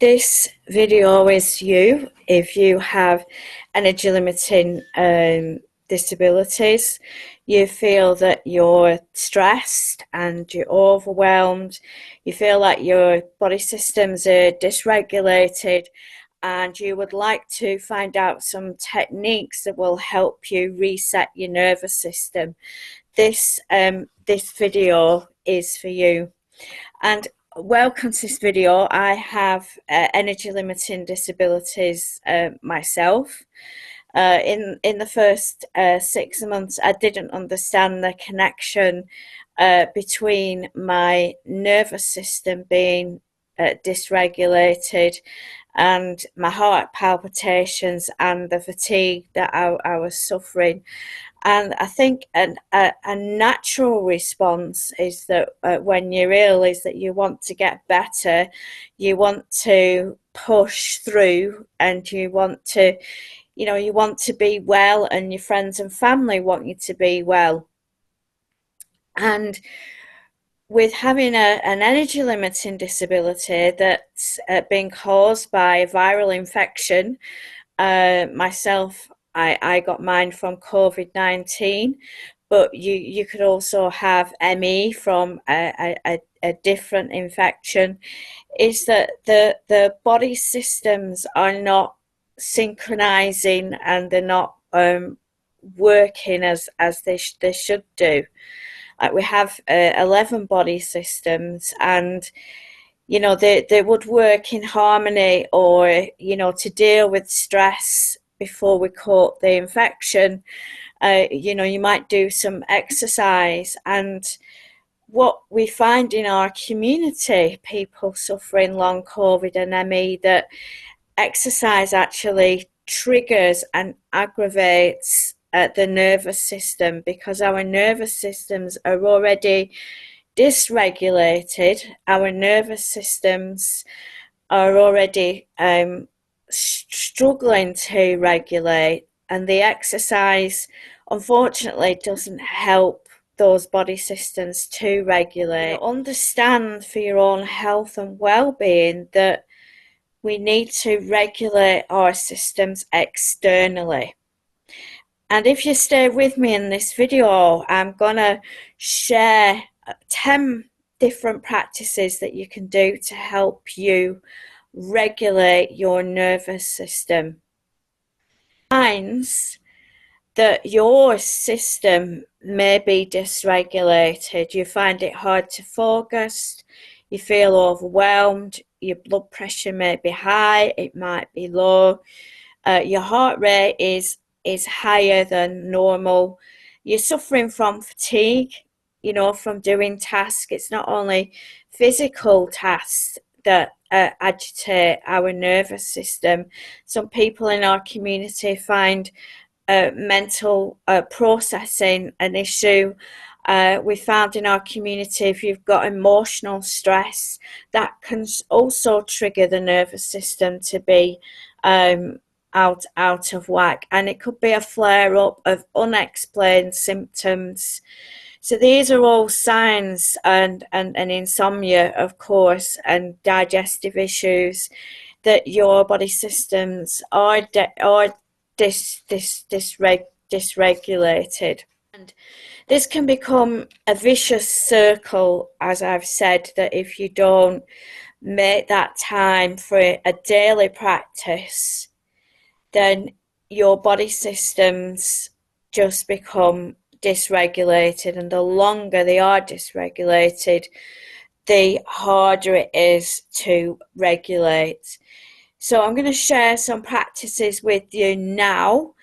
This video is you if you have energy limiting disabilities. You feel that you're stressed and you're overwhelmed, you feel like your body systems are dysregulated, and you would like to find out some techniques that will help you reset your nervous system. This video is for you. And welcome to this video. I have energy limiting disabilities myself. In the first 6 months, I didn't understand the connection between my nervous system being dysregulated and my heart palpitations and the fatigue that I was suffering. And I think a natural response is that when you're ill, is that you want to get better, you want to push through, and you want to, you want to be well, and your friends and family want you to be well. And with having an energy limiting disability that's been caused by a viral infection, myself, I got mine from COVID-19, but you could also have ME from a different infection. Is that the body systems are not synchronizing, and they're not working as they should do. We have 11 body systems, and they would work in harmony, or to deal with stress before we caught the infection. You might do some exercise, and what we find in our community, people suffering long COVID and ME, that exercise actually triggers and aggravates the nervous system, because our nervous systems are already dysregulated. Our nervous systems are already struggling to regulate, and the exercise unfortunately doesn't help those body systems to regulate. Understand for your own health and well-being that we need to regulate our systems externally. And if you stay with me in this video, I'm gonna share 10 different practices that you can do to help you regulate your nervous system. Signs that your system may be dysregulated: you find it hard to focus, you feel overwhelmed, your blood pressure may be high, it might be low, your heart rate is higher than normal, you're suffering from fatigue, from doing tasks. It's not only physical tasks that agitate our nervous system. Some people in our community find mental processing an issue. We found in our community, if you've got emotional stress, that can also trigger the nervous system to be out of whack, and it could be a flare-up of unexplained symptoms. So these are all signs, and insomnia, of course, and digestive issues, that your body systems are dysregulated. And this can become a vicious circle, as I've said, that if you don't make that time for a daily practice, then your body systems just become dysregulated, and the longer they are dysregulated, the harder it is to regulate. So I'm going to share some practices with you now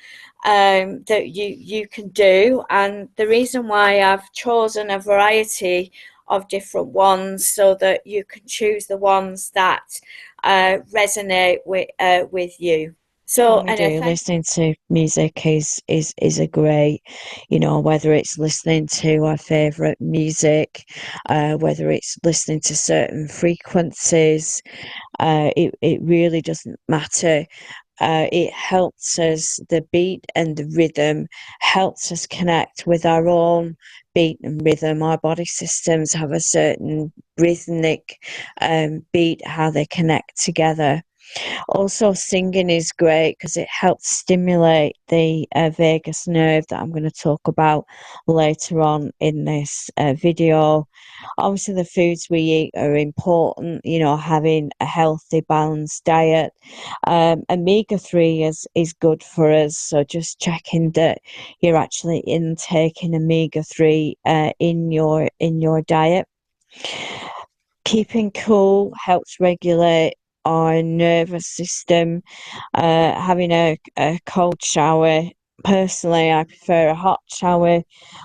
that you can do, and the reason why I've chosen a variety of different ones, so that you can choose the ones that resonate with you. So Listening to music is a great, whether it's listening to our favorite music, whether it's listening to certain frequencies, it really doesn't matter. it helps us, the beat and the rhythm helps us connect with our own beat and rhythm. Our body systems have a certain rhythmic beat, how they connect together. Also, singing is great because it helps stimulate the vagus nerve that I'm going to talk about later on in this video. Obviously, the foods we eat are important, you know, having a healthy, balanced diet. Omega-3 is good for us, so just checking that you're actually intaking omega-3 in your diet. Keeping cool helps regulate our nervous system. Having a cold shower. Personally, I prefer a hot shower.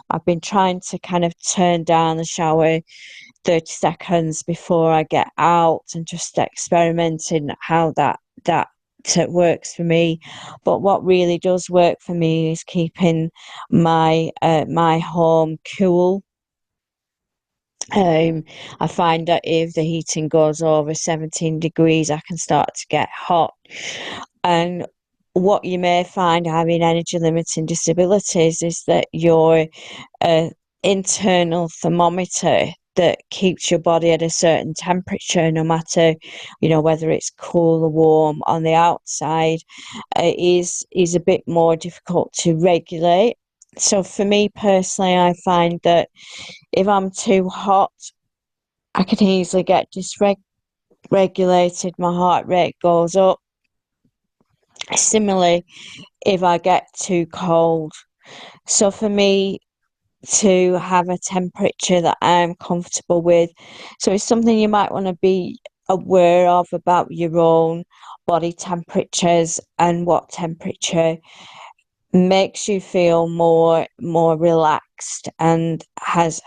I've been trying to kind of turn down the shower 30 seconds before I get out and just experimenting how that works for me. But what really does work for me is keeping my home cool. I find that if the heating goes over 17 degrees, I can start to get hot. And what you may find having energy limiting disabilities is that your uh, internal thermometer that keeps your body at a certain temperature, no matter, you know, whether it's cool or warm on the outside, is a bit more difficult to regulate. So for me personally, I find that if I'm too hot, I can easily get dysregulated. My heart rate goes up. Similarly, if I get too cold. So for me to have a temperature that I'm comfortable with, so it's something you might want to be aware of about your own body temperatures and what temperature makes you feel more relaxed and has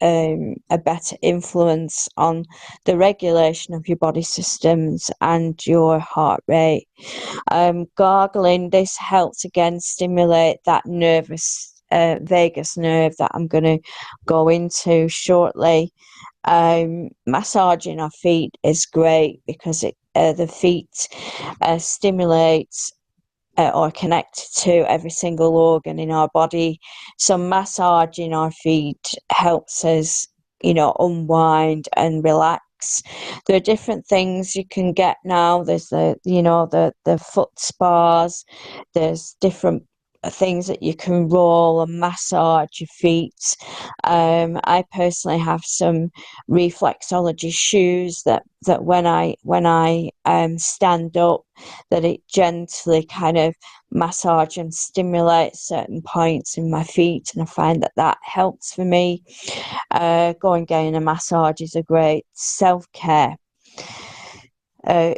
a better influence on the regulation of your body systems and your heart rate. Gargling, this helps again stimulate that nervous vagus nerve that I'm going to go into shortly. Massaging our feet is great because the feet stimulates or connected to every single organ in our body. So massaging our feet helps us, you know, unwind and relax. There are different things you can get now. There's the foot spas. There's different things that you can roll and massage your feet. I personally have some reflexology shoes that when I stand up, that it gently kind of massage and stimulate certain points in my feet, and I find that helps for me. Going getting a massage is a great self-care. Uh,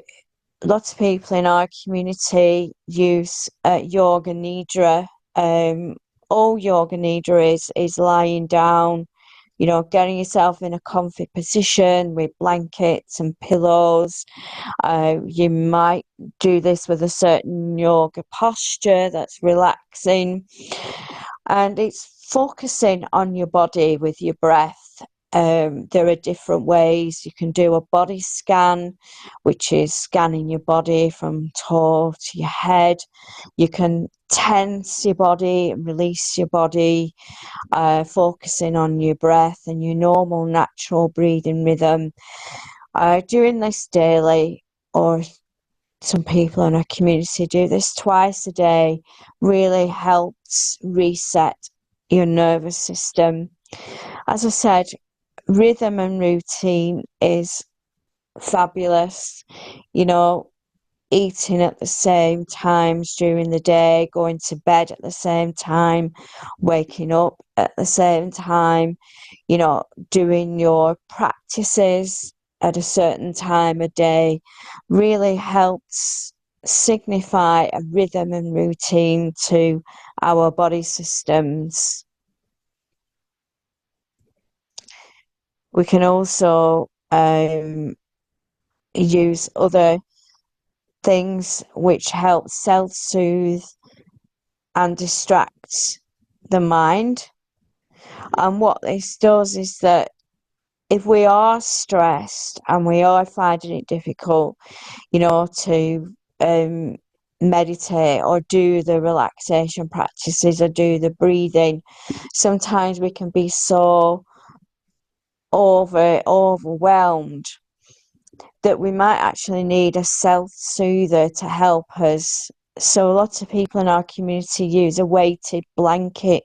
Lots of people in our community use yoga nidra. Um, all yoga nidra is lying down, you know, getting yourself in a comfy position with blankets and pillows. You might do this with a certain yoga posture that's relaxing, and it's focusing on your body with your breath. There are different ways. You can do a body scan, which is scanning your body from toe to your head. You can tense your body and release your body, focusing on your breath and your normal, natural breathing rhythm. Doing this daily, or some people in our community do this twice a day, really helps reset your nervous system. As I said, rhythm and routine is fabulous. You know, eating at the same times during the day, going to bed at the same time, waking up at the same time, you know, doing your practices at a certain time of day really helps signify a rhythm and routine to our body systems. We can also use other things which help self-soothe and distract the mind. And what this does is that if we are stressed and we are finding it difficult, you know, to meditate or do the relaxation practices or do the breathing, sometimes we can be so overwhelmed that we might actually need a self-soother to help us. So a lot of people in our community use a weighted blanket.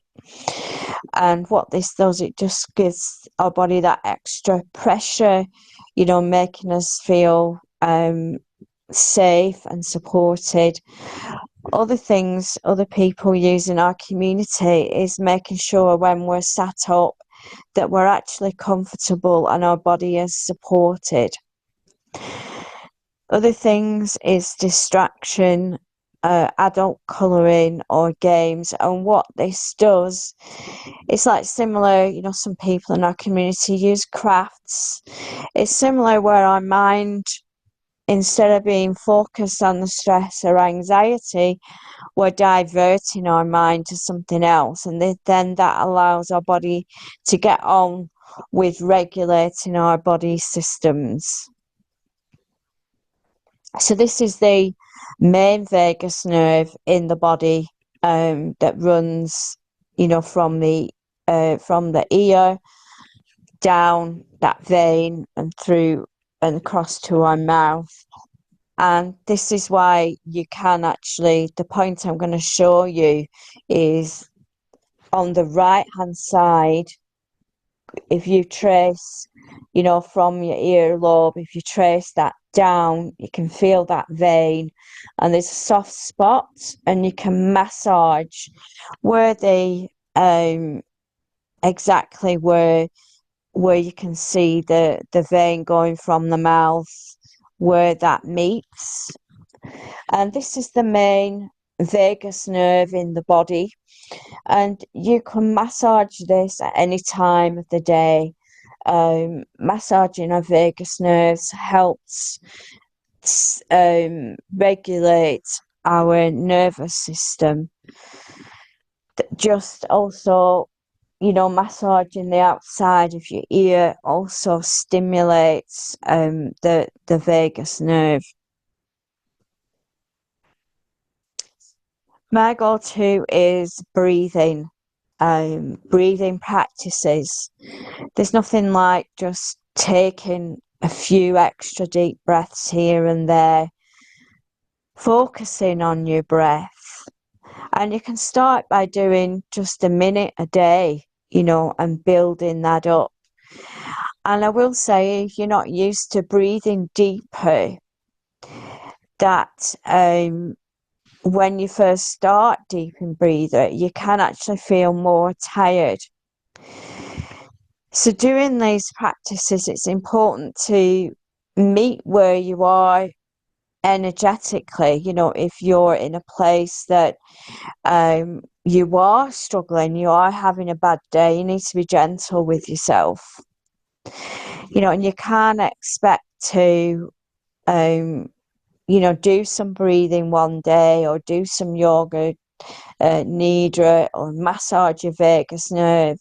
And what this does, it just gives our body that extra pressure, making us feel safe and supported. Other things other people use in our community is making sure when we're sat up that we're actually comfortable and our body is supported. Other things is distraction, adult colouring or games. And what this does, it's like similar, some people in our community use crafts. It's similar where our mind, instead of being focused on the stress or anxiety, we're diverting our mind to something else. And then that allows our body to get on with regulating our body systems. So this is the main vagus nerve in the body that runs, from the ear down that vein and through and across to our mouth. And this is why you can actually, the point I'm going to show you is on the right hand side. If you trace, from your earlobe, if you trace that down, you can feel that vein and there's a soft spot, and you can massage where exactly where you can see the vein going from the mouth, where that meets. And this is the main vagus nerve in the body, and you can massage this at any time of the day. Massaging our vagus nerves helps regulate our nervous system. Just also, massaging the outside of your ear also stimulates the vagus nerve. My go-to is breathing practices. There's nothing like just taking a few extra deep breaths here and there, focusing on your breath. And you can start by doing just a minute a day, and building that up. And I will say, if you're not used to breathing deeper, that when you first start deep in breather, you can actually feel more tired. So doing these practices, it's important to meet where you are energetically. If you're in a place that you are struggling, you are having a bad day, you need to be gentle with yourself. And you can't expect to do some breathing one day or do some yoga nidra or massage your vagus nerve,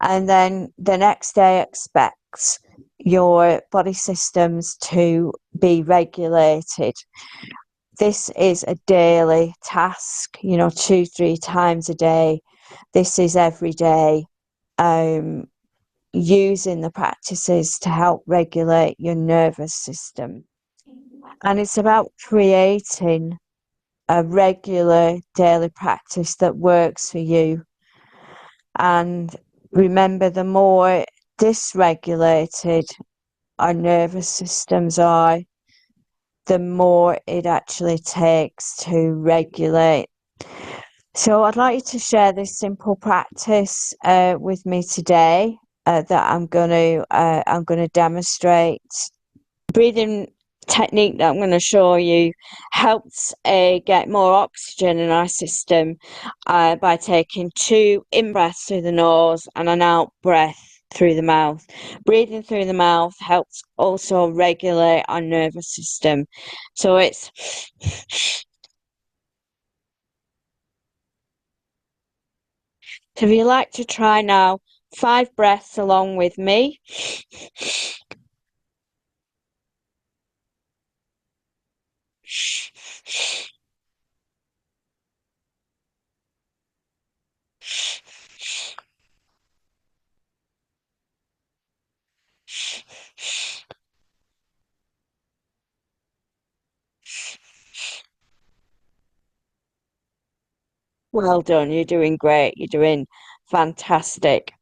and then the next day expect your body systems to be regulated. This is a daily task, 2-3 times a day. This is every day, using the practices to help regulate your nervous system. And it's about creating a regular daily practice that works for you. And remember, the more dysregulated our nervous systems are, the more it actually takes to regulate. So I'd like you to share this simple practice with me today that I'm going to demonstrate. Breathing technique that I'm going to show you helps get more oxygen in our system by taking 2 in breaths through the nose and an out breath through the mouth. Breathing through the mouth helps also regulate our nervous system. So it's so if you like to try now, 5 breaths along with me. Well done. You're doing great. You're doing fantastic.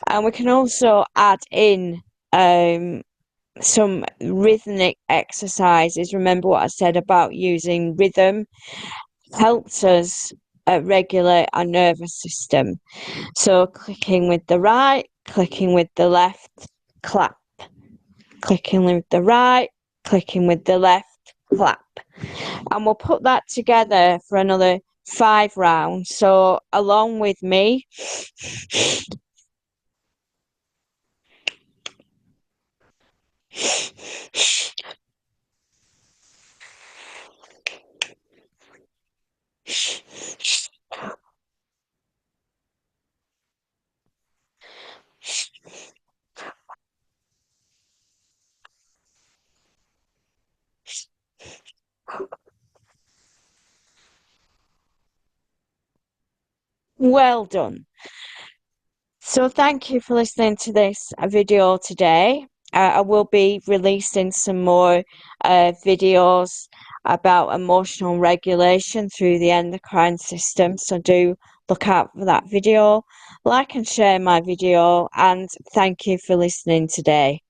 And we can also add in um, some rhythmic exercises. Remember what I said about using rhythm helps us regulate our nervous system. So clicking with the right, clicking with the left, clap. Clicking with the right, clicking with the left, clap. And we'll put that together for another 5 rounds. So along with me, well done. So thank you for listening to this video today. I will be releasing some more videos about emotional regulation through the endocrine system. So do look out for that video. Like and share my video, and thank you for listening today.